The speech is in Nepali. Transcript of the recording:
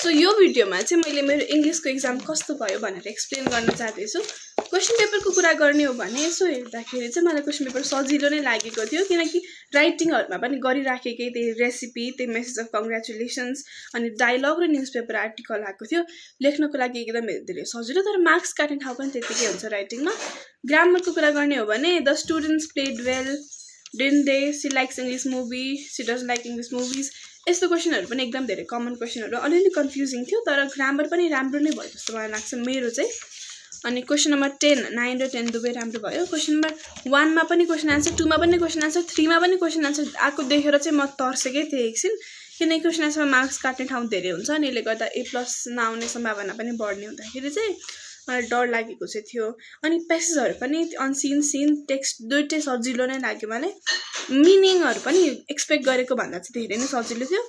सो यो भिडियोमा चाहिँ मैले मेरो इङ्ग्लिसको एक्जाम कस्तो भयो भनेर एक्सप्लेन गर्न चाहदैछु। क्वेसन पेपरको कुरा गर्ने हो भने यसो हेर्दाखेरि चाहिँ मलाई क्वेसन पेपर सजिलो नै लागेको थियो, किनकि राइटिङहरुमा पनि गरिराखेकै त्यही रेसिपी, त्यही मेसेज अफ कङ्ग्रेचुलेसन्स अनि डायलग र न्युजपेपर आर्टिकल आएको थियो। लेख्नको लागि एकदम धेरै सजिलो, तर मार्क्स काट्ने ठाउँ पनि त्यतिकै हुन्छ राइटिङमा। ग्रामरको कुरा गर्ने हो भने the students played well, didn't they, she likes English movie, she doesn't like English movies. यस्तो क्वेसनहरु पनि एकदम धेरै कमन क्वेसनहरु, अलिअलि कन्फ्युजिङ थियो, तर ग्रामर पनि राम्रो नै भयो जस्तो मलाई लाग्छ मेरो चाहिँ। अनि क्वेसन नम्बर 10, 9 र 10 दुवै राम्रो भयो। क्वेसन नम्बर 1 मा पनि क्वेसन आन्सर, 2 मा पनि क्वेसन आन्सर, 3 मा पनि क्वेसन आन्सर आएको देखेर चाहिँ म तर्सेकै थिएँ एकछिन, किनकि क्वेसन आन्सरमा मार्क्स काट्ने ठाउँ धेरै हुन्छ अनि यसले गर्दा A+ नआउने सम्भावना पनि बढ्ने हुँदाखेरि चाहिँ मलाई डर लागेको चाहिँ थियो। अनि प्यासेजहरु पनि अनसिन, सिन, टेक्स्ट दुईटै सजिलो नै लाग्यो मलाई। मिनिङहरु पनि एक्सपेक्ट गरेको भन्दा चाहिँ धेरै नै सजिलो थियो।